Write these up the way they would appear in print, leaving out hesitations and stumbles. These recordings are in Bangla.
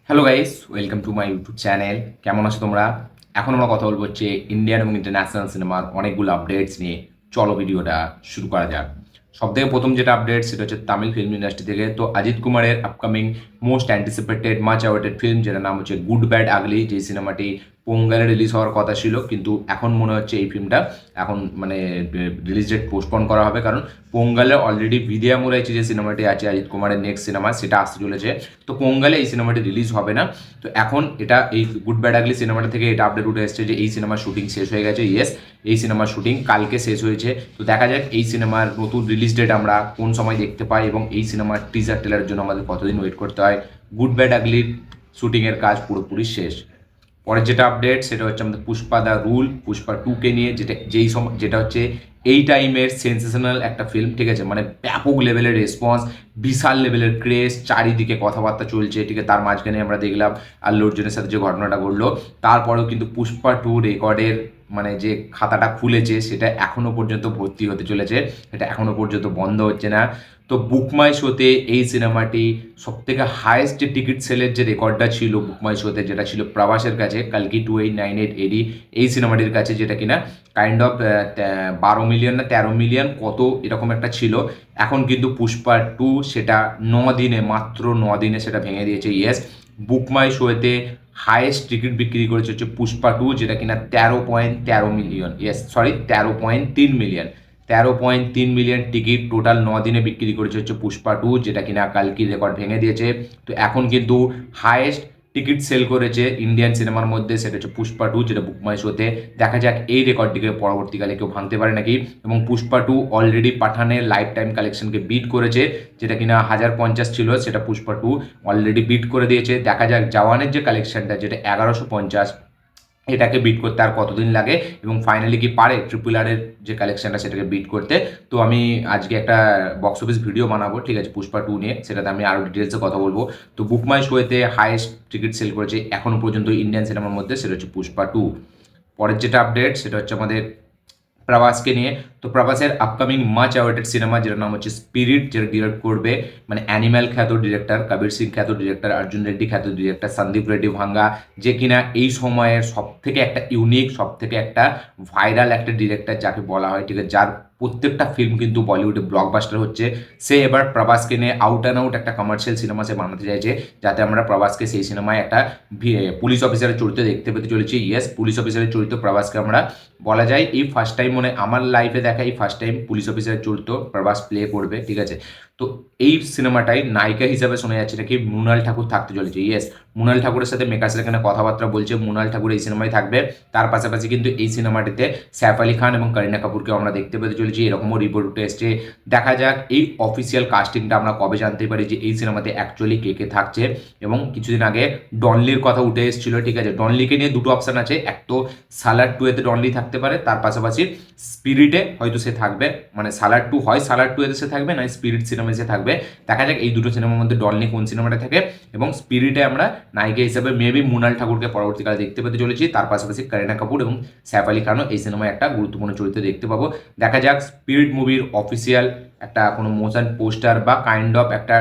Hello guys, welcome to my YouTube channel. কেমন আছো তোমরা? এখন আমরা কথা বলবো হচ্ছে ইন্ডিয়ান এবং ইন্টারন্যাশনাল সিনেমার অনেকগুলো আপডেটস নিয়ে। চলো ভিডিওটা শুরু করা যাক। সব থেকে প্রথম যেটা আপডেট সেটা হচ্ছে তামিল ফিল্ম ইন্ডাস্ট্রি থেকে। তো অজিত কুমারের upcoming most anticipated much awaited film, যেটার নাম হচ্ছে গুড ব্যাড আগলি, যে সিনেমাটি পোঙ্গালে রিলিজ হওয়ার কথা ছিল, কিন্তু এখন মনে হচ্ছে এই ফিল্মটা এখন মানে রিলিজ ডেট পোস্টপন করা হবে, কারণ পোঙ্গালে অলরেডি বিদিয়া মুরাইচি যে সিনেমাটি আছে অজিত কুমারের নেক্সট সিনেমা, সেটা আসতে চলেছে। তো পোঙ্গালে এই সিনেমাটি রিলিজ হবে না। তো এখন এটা এই গুড ব্যাড আগলি সিনেমাটা থেকে এটা আপডেট উঠে এসেছে যে এই সিনেমার শুটিং শেষ হয়ে গেছে। ইয়েস, এই সিনেমার শুটিং কালকে শেষ হয়েছে। তো দেখা যাক এই সিনেমার নতুন রিলিজ ডেট আমরা কোন সময় দেখতে পাই এবং এই সিনেমার টিজার ট্রেলারের জন্য আমাদের কতদিন ওয়েট করতে হয়। গুড ব্যাড আগলির শুটিংয়ের কাজ পুরোপুরি শেষ। পরের যেটা আপডেট সেটা হচ্ছে আমাদের পুষ্পা দ্য রুল, পুষ্পা 2কে নিয়ে, যেটা হচ্ছে এই টাইমের সেন্সেশনাল একটা ফিল্ম, ঠিক আছে? মানে ব্যাপক লেভেলের রেসপন্স, বিশাল লেভেলের ক্রেজ, চারিদিকে কথাবার্তা চলছে, ঠিক আছে? তার মাঝখানে আমরা দেখলাম আল্লু অর্জুনের সাথে যে ঘটনাটা ঘটলো, তারপরেও কিন্তু পুষ্পা 2 রেকর্ডের মানে যে খাতাটা খুলেছে সেটা এখনো পর্যন্ত ভর্তি হতে চলেছে, এটা এখনো পর্যন্ত বন্ধ হচ্ছে না। তো বুকমাই শোতে এই সিনেমাটি সবথেকে হায়েস্ট যে টিকিট সেলের যে রেকর্ডটা ছিল বুকমাই শোতে, যেটা ছিল প্রভাসের কাছে কালকি 2898 এডি, এই সিনেমাটির কাছে, যেটা কিনা কাইন্ড অফ 12 মিলিয়ন না 13 মিলিয়ন কত এরকম একটা ছিল। এখন কিন্তু পুষ্পা 2 সেটা 9 দিনে, মাত্র 9 দিনে সেটা ভেঙে দিয়েছে। ইয়েস, বুকমাই শোতে হায়েস্ট টিকিট বিক্রি করেছে হচ্ছে পুষ্পা 2, যেটা কিনা 13.13 million, yes sorry 13.3 million, 13.3 million ticket total 9 দিনে বিক্রি করেছে হচ্ছে পুষ্পা 2, যেটা কিনা কালকির রেকর্ড ভেঙে দিয়েছে। তো এখন কিন্তু হায়েস্ট টিকিট সেল করেছে ইন্ডিয়ান সিনেমার মধ্যে, সেটা হচ্ছে পুষ্পা 2, যেটা বুকমাই শোতে। দেখা যাক এই রেকর্ডটিকে পরবর্তীকালে কেউ ভাঙতে পারে নাকি। এবং পুষ্পা 2 অলরেডি পাঠানের লাইফ টাইম কালেকশনকে বিট করেছে, যেটা কিনা 1050 ছিল, সেটা পুষ্পা 2 অলরেডি বিট করে দিয়েছে। দেখা যাক জওয়ানের যে কালেকশনটা, যেটা 1150, এটাকে বিট করতে আর কতদিন লাগে এবং ফাইনালি কি পারে ট্রিপল আর এর যে কালেকশনটা সেটাকে বিট করতে। তো আমি আজকে একটা বক্স অফিস ভিডিও বানাবো, ঠিক আছে, পুষ্পা 2 নিয়ে, সেটাতে আমি আরও ডিটেলসে কথা বলবো। তো বুকমাই শোয়েতে হাইয়েস্ট টিকিট সেল করেছে এখনো পর্যন্ত ইন্ডিয়ান সিনেমার মধ্যে, সেটা হচ্ছে পুষ্পা 2। পরের যেটা আপডেট সেটা হচ্ছে আমাদের প্রভাসকে নিয়ে। তো প্রভাসের আপকামিং মাচ অ্যাওয়েটেড সিনেমা, যেটার নাম হচ্ছে স্পিরিট, যেটা ডিরেক্ট করবে মানে অ্যানিম্যাল খ্যাত ডিরেক্টর কবির সিং খ্যাত ডিরেক্টর, অর্জুন রেড্ডি খ্যাত ডিরেক্টর, সন্দীপ রেড্ডি ভাঙ্গা, যে কিনা এই সময়ের সব থেকে একটা ইউনিক, সব থেকে একটা ভাইরাল একটা ডিরেক্টর যাকে বলা হয়, ঠিক আছে, যার প্রত্যেকটা ফিল্ম কিন্তু বলিউডে ব্লকবাস্টার হচ্ছে। সে এবার প্রভাসকে নিয়ে আউট অ্যান্ড আউট একটা কমার্শিয়াল সিনেমা সে বানাতে চাইছে, যাতে আমরা প্রভাসকে সেই সিনেমায় একটা পুলিশ অফিসারের চরিত্র দেখতে পেতে চলেছি। ইয়েস, পুলিশ অফিসারের চরিত্র প্রভাসকে আমরা বলা যায় এই ফার্স্ট টাইম, মানে আমার লাইফে দেখা এই ফার্স্ট টাইম পুলিশ অফিসারের চরিত্র প্রভাস প্লে করবে, ঠিক আছে? তো এই সিনেমাটাই নায়িকা হিসাবে শোনা যাচ্ছে নাকি মৃণাল ঠাকুর থাকতে চলেছে। ইয়েস, মৃণাল ঠাকুরের সাথে মেকার্সের এখানে কথাবার্তা বলছে, মৃণাল ঠাকুর এই সিনেমায় থাকবে। তার পাশাপাশি কিন্তু এই সিনেমাটিতে সাইফ আলী খান এবং করিনা কাপুরকে আমরা দেখতে পেতে চলেছি, এরকমও রিপোর্ট উঠে এসছে। দেখা যাক এই অফিসিয়াল কাস্টিংটা আমরা কবে জানতে পারি যে এই সিনেমাতে অ্যাকচুয়ালি কে কে থাকছে। এবং কিছুদিন আগে ডনলির কথা উঠে এসেছিল, ঠিক আছে? ডনলিকে নিয়ে দুটো অপশান আছে, এক তো সালার 2-এতে ডনলি থাকতে পারে, তার পাশাপাশি স্পিরিটে হয়তো সে থাকবে, মানে সালার 2 হয় সালার 2-এতে সে থাকবে, নয় স্পিরিট সিনেমায় সে থাকবে। দেখা যাক এই দুটো সিনেমার মধ্যে ডনলি কোন সিনেমাটা থাকে। এবং স্পিরিটে আমরা নায়িকা হিসেবে মেবি মৃণাল ঠাকুরকে পরবর্তীকালে দেখতে পেতে চলেছি, তার পাশাপাশি করিনা কাপুর এবং সাইফ আলী খানও এই সিনেমায় একটা গুরুত্বপূর্ণ চরিত্র দেখতে পাবো। দেখা যাক স্পিরিট মুভির অফিসিয়াল একটা কোনো মোশন পোস্টার বা কাইন্ড অফ একটা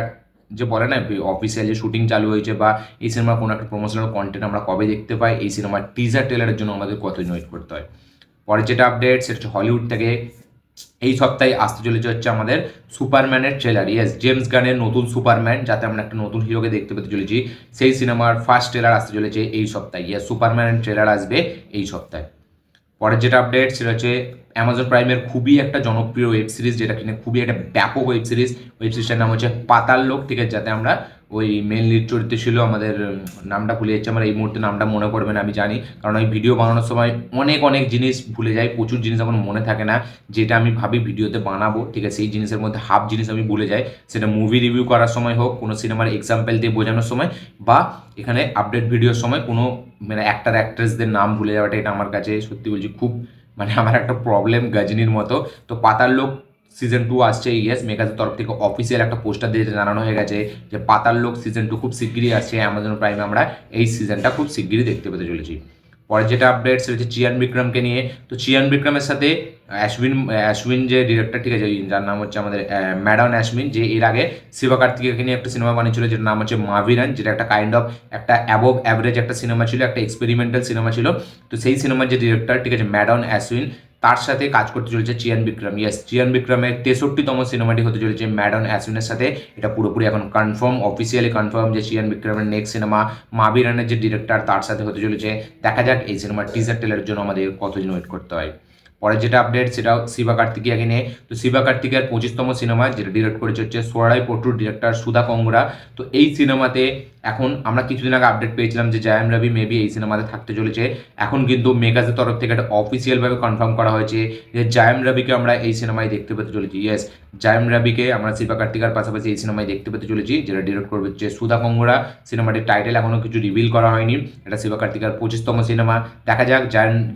যে বলে না অফিসিয়াল যে শুটিং চালু হয়েছে, বা এই সিনেমার কোনো একটা প্রমোশনাল কন্টেন্ট আমরা কবে দেখতে পাই, এই সিনেমার টিজার ট্রেলারের জন্য আমাদের কতদিন ওয়েট করতে হয়। পরের যেটা আপডেট সেটা হচ্ছে হলিউড থেকে। এই সপ্তাহে আসতে চলেছে হচ্ছে আমাদের সুপারম্যানের ট্রেলার। ইয়েস, জেমস গানের নতুন সুপারম্যান, যাতে আমরা একটা নতুন হিরোকে দেখতে পেতে চলেছি, সেই সিনেমার ফার্স্ট ট্রেলার আসতে চলেছে এই সপ্তাহে। ইয়েস, সুপারম্যানের ট্রেলার আসবে এই সপ্তাহে। পরের যেটা আপডেট সেটা হচ্ছে অ্যামাজন প্রাইমের খুবই একটা জনপ্রিয় ওয়েব সিরিজ, যেটা কিনা খুবই একটা ব্যাপক ওয়েব সিরিজ। ওয়েব সিরিজটার নাম হচ্ছে পাতাল লোক, ঠিক আছে? যাতে আমরা ওই মেন লিড চরিত্র ছিল আমাদের নামটা ভুলে যাচ্ছে, আমার এই মুহূর্তে নামটা মনে পড়বে না, আমি জানি, কারণ ওই ভিডিও বানানোর সময় অনেক অনেক জিনিস ভুলে যাই, প্রচুর জিনিস আমার মনে থাকে না, যেটা আমি ভাবি ভিডিওতে বানাবো, ঠিক আছে? সেই জিনিসের মধ্যে হাফ জিনিস আমি ভুলে যাই, সেটা মুভি রিভিউ করার সময় হোক, কোনো সিনেমার এক্সাম্পল দিয়ে বোঝানোর সময়, বা এখানে আপডেট ভিডিওর সময় কোনো মানে অ্যাক্টার অ্যাক্ট্রেসদের নাম ভুলে যাওয়াটা, এটা আমার কাছে সত্যি বলছি খুব মানে আমার একটা প্রবলেম গজনির মতো। তো পাতাল লোক সিজন 2 আসছে। ইয়েস, মেকাজের তরফ থেকে অফিসিয়াল একটা পোস্টার দিয়ে জানানো হয়ে গেছে যে পাতাল লোক সিজন 2 খুব শিগগিরই আসছে অ্যামাজন প্রাইমে, আমরা এই সিজনটা খুব শিগগিরই দেখতে পেতে চলেছি। পরে যেটা আপডেট সেটা হচ্ছে চিয়ান বিক্রমকে নিয়ে। তো চিয়ান বিক্রমের সাথে অশ্বিন যে ডিরেক্টর, ঠিক আছে, যার নাম হচ্ছে আমাদের ম্যাডান অ্যাশমিন, যে এর আগে শিবকার্তিকেয়কে নিয়ে একটা সিনেমা বানিয়েছিল যেটার নাম হচ্ছে মাভিরান, যেটা একটা কাইন্ড অফ একটা অ্যাবভ অ্যাভারেজ একটা সিনেমা ছিল, একটা এক্সপেরিমেন্টাল সিনেমা ছিল। তো সেই সিনেমার যে ডিরেক্টর, ঠিক আছে, ম্যাডান অ্যাশউইন, তার সাথে কাজ করতে চলেছে চিয়ান বিক্রম। ইয়েস, চিয়ান বিক্রমের 63তম সিনেমাটি হতে চলেছে ম্যাডান অ্যাশউইনের সাথে। এটা পুরোপুরি এখন কনফার্ম, অফিসিয়ালি কনফার্ম যে চিয়ান বিক্রমের নেক্সট সিনেমা মাভিরানের যে ডিরেক্টর তার সাথে হতে চলেছে। দেখা যাক এই সিনেমার টিজার টেলারের জন্য আমাদের কতদিন ওয়েট করতে হয়। পরের যেটা আপডেট সেটাও শিবকার্তিকেয়কে নিয়ে। তো শিবকার্তিকেয়র 25তম সিনেমা, যেটা ডিরেক্ট করেছে হচ্ছে সোয়ারাই পট্টুর ডিরেক্টর সুধা কংগরা। তো এই সিনেমাতে এখন আমরা কিছুদিন আগে আপডেট পেয়েছিলাম যে জয়াম রবি মেবি এই সিনেমাতে থাকতে চলেছে। এখন কিন্তু মেগাজের তরফ থেকে একটা অফিসিয়ালভাবে কনফার্ম করা হয়েছে যে জয়াম রবিকে আমরা এই সিনেমায় দেখতে পেতে চলেছি। ইয়েস, জয়াম রবিকে আমরা শিবকার্তিকের পাশাপাশি এই সিনেমায় দেখতে পেতে চলেছি, যেটা ডিরেক্ট করবে হচ্ছে সুধা কংগরা। সিনেমাটির টাইটেল এখনও কিছু রিভিল করা হয়নি। এটা শিবকার্তিকের 25তম সিনেমা। দেখা যাক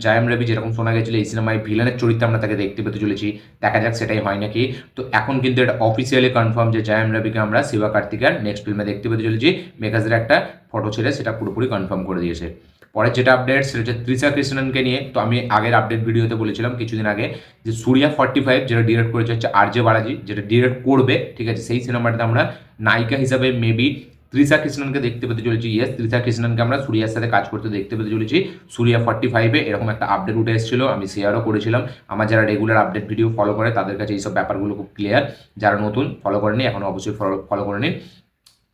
জয়াম রবি যেরকম শোনা গেছিল এই সিনেমায় ভিলেনের চরিত্রে আমরা তাকে দেখতে পেতে চলেছি, দেখা যাক সেটাই হয় নাকি। তো এখন কিন্তু এটা অফিসিয়ালি কনফার্ম যে জয়াম রবিকে আমরা শিবকার্তিকের নেক্সট ফিল্মে দেখতে পেতে চলেছি। মেগাজের একটা ফটো ছেড়ে সেটা পুরোপুরি কনফার্ম করে দিয়েছে। পরের যেটা আপডেট সেটা হচ্ছে তৃষা কৃষ্ণনকে নিয়ে। তো আমি আগের আপডেট ভিডিওতে বলেছিলাম কিছুদিন আগে যে সূর্যা 45 যেটা ডিরেক্ট করেছে হচ্ছে আরজে বালাজি, যেটা ডিরেক্ট করবে, ঠিক আছে, সেই সিনেমাটাতে আমরা নায়িকা হিসাবে মেবি তৃষা কৃষ্ণনকে দেখতে পেতে চলেছি। ইয়েস, তৃষা কৃষ্ণনকে আমরা সূর্যার সাথে কাজ করতে দেখতে পেতে চলেছি সূর্যা 45-এ। এরকম একটা আপডেট উঠে এসেছিল, আমি শেয়ারও করেছিলাম। আমার যারা রেগুলার আপডেট ভিডিও ফলো করে তাদের কাছে এইসব ব্যাপারগুলো খুব ক্লিয়ার। যারা নতুন ফলো করেনি এখন অবশ্যই ফলো করে নিন।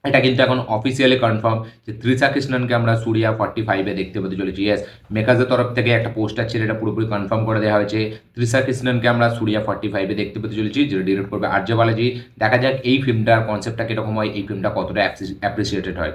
এটা কিন্তু এখন অফিসিয়ালি কনফার্ম যে তৃষা কৃষ্ণনকে আমরা সূর্যা 45-এ দেখতে পেতে চলেছি। ইয়েস, মেকাজের তরফ থেকে একটা পোস্টার ছিল, এটা পুরোপুরি কনফার্ম করে দেওয়া হয়েছে। তৃষা কৃষ্ণনকে আমরা সূর্যা 45-এ দেখতে পেতে চলেছি, যেটা ডিরেক্ট করবে আরজে বালাজি। দেখা যাক এই ফিল্মটার কনসেপ্টটা কীরকম হয়, এই ফিল্মটা কতটা অ্যাপ্রিসিয়েটেড হয়।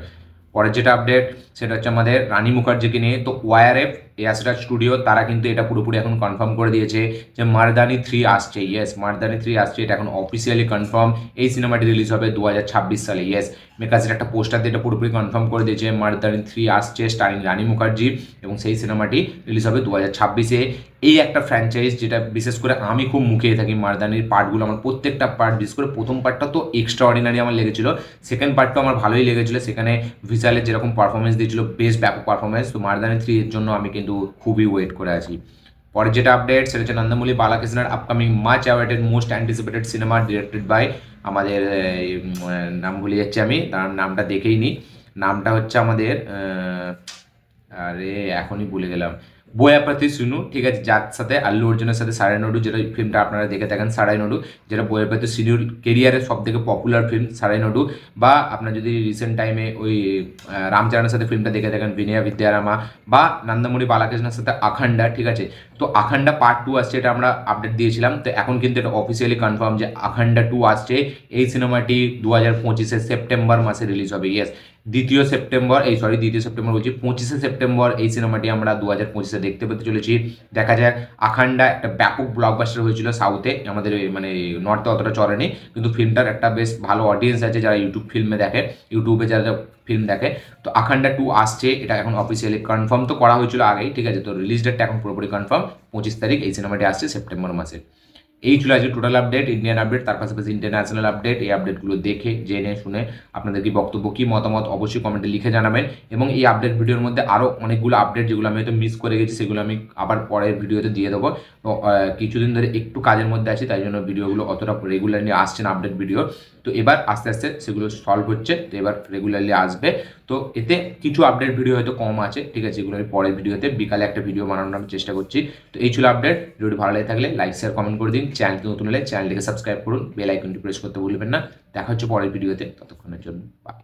পরের যেটা আপডেট সেটা হচ্ছে আমাদের রানী মুখার্জিকে নিয়ে। তো ওয়ারএফ এয়াসরাজ স্টুডিও তারা কিন্তু এটা পুরোপুরি এখন কনফার্ম করে দিয়েছে যে মারদানি 3 আসছে। ইয়েস, মারদানি 3 আসছে, এটা এখন অফিসিয়ালি কনফার্ম। এই সিনেমাটি রিলিজ হবে 2026 সালে। ইয়েস, মেকাজের একটা পোস্টার দিয়ে এটা পুরোপুরি কনফার্ম করে দিয়েছে মারদানি 3 আসছে স্টারিং রানী মুখার্জি, এবং সেই সিনেমাটি রিলিজ হবে 2026-এ। এই একটা ফ্র্যাঞ্চাইজ যেটা বিশেষ করে আমি খুব মুখিয়ে থাকি, মারদানির পার্টগুলো আমার প্রত্যেকটা পার্ট, বিশেষ করে প্রথম পার্টটা তো এক্সট্রা অর্ডিনারি আমার লেগেছিল, সেকেন্ড পার্টটা আমার ভালোই লেগেছিল। সেখানে ভিসালের যেরকম পারফরমেন্স দিয়েছিল, বেশ ব্যাপক পারফরমেন্স। তো মারদানি 3 এর জন্য আমি কিন্তু খুবই ওয়েট করে আছি। পরের যেটা আপডেট সেটা হচ্ছে নন্দমুলি বালাকৃষ্ণের upcoming much awarded most anticipated cinema directed by আমাদের নাম ভুলে যাচ্ছি আমি, তার নামটা দেখেই নি। নামটা হচ্ছে আমাদের আরে এখনই ভুলে গেলাম, বোয়াপাতি সিনু, ঠিক আছে, যার সাথে আল্লু অর্জুনের সাথে সারাই নডু, যেটা ফিল্মটা আপনারা দেখে থাকেন সারাই নডু, যেটা বোয়াপাতি সিনুর কেরিয়ারের সব থেকে পপুলার ফিল্ম সারাই নডু। বা আপনার যদি রিসেন্ট টাইমে ওই রামচরণের সাথে ফিল্মটা দেখে থাকেন বিনয়া বিদ্যারামা, বা নন্দমুনি বালাকৃষ্ণের সাথে আখান্ডা, ঠিক আছে। তো আখান্ডা পার্ট 2 আসছে, এটা আমরা আপডেট দিয়েছিলাম। তো এখন কিন্তু এটা অফিসিয়ালি কনফার্ম যে আখান্ডা 2 আসছে। এই সিনেমাটি 2025-এ সেপ্টেম্বর মাসে রিলিজ হবে। ইয়েস, দ্বিতীয় সেপ্টেম্বর বলছি 25শে সেপ্টেম্বর এই সিনেমাটি আমরা 2025-এ দেখতে পেতে চলেছি। দেখা যাক, আখান্ডা একটা ব্যাপক ব্লকবাস্টার হয়েছিল সাউথে, আমাদের মানে নর্থে অতটা চলেনি, কিন্তু ফিল্মটার একটা বেশ ভালো অডিয়েন্স আছে যারা ইউটিউবে যারা ফিল্ম দেখে। তো আখান্ডা 2 আসছে, এটা এখন অফিসিয়ালি কনফার্ম তো করা হয়েছিল আগেই, ঠিক আছে। তো রিলিজ ডেটটা এখন পুরোপুরি কনফার্ম, 25 তারিখ এই সিনেমাটি আসছে সেপ্টেম্বর মাসে। এই ছিল আজকে টোটাল আপডেট, ইন্ডিয়ান আপডেট, তার পাশাপাশি ইন্টারন্যাশনাল আপডেট। এই আপডেটগুলো দেখে জেনে শুনে আপনাদের কি বক্তব্য, কি মতামত অবশ্যই কমেন্টে লিখে জানাবেন। এবং এই আপডেট ভিডিওর মধ্যে আরও অনেকগুলো আপডেট যেগুলো আমি হয়তো মিস করে গেছি, সেগুলো আমি আবার পরের ভিডিওতে দিয়ে দেবো। তো কিছুদিন ধরে একটু কাজের মধ্যে আছি, তাই জন্য ভিডিওগুলো অতটা রেগুলারলি আসছে না আপডেট ভিডিও। তো এবার আস্তে আস্তে সেগুলো সলভ হচ্ছে, তো এবার রেগুলারলি আসবে। তো এতে কিছু আপডেট ভিডিও হয়তো কম আছে, ঠিক আছে, এগুলো আমি পরের ভিডিওতে বিকালে একটা ভিডিও বানানোর আমি চেষ্টা করছি। তো এই ছিল আপডেট। ভিডিওটি ভালো লাগে থাকলে লাইক শেয়ার কমেন্ট করে দিন, চ্যানেলটি নতুন হলে চ্যানেলটিকে সাবস্ক্রাইব করুন, বেল আইকনটি প্রেস করতে ভুলবেন না। দেখা হচ্ছে পরের ভিডিওতে, ততক্ষণের জন্য বাই।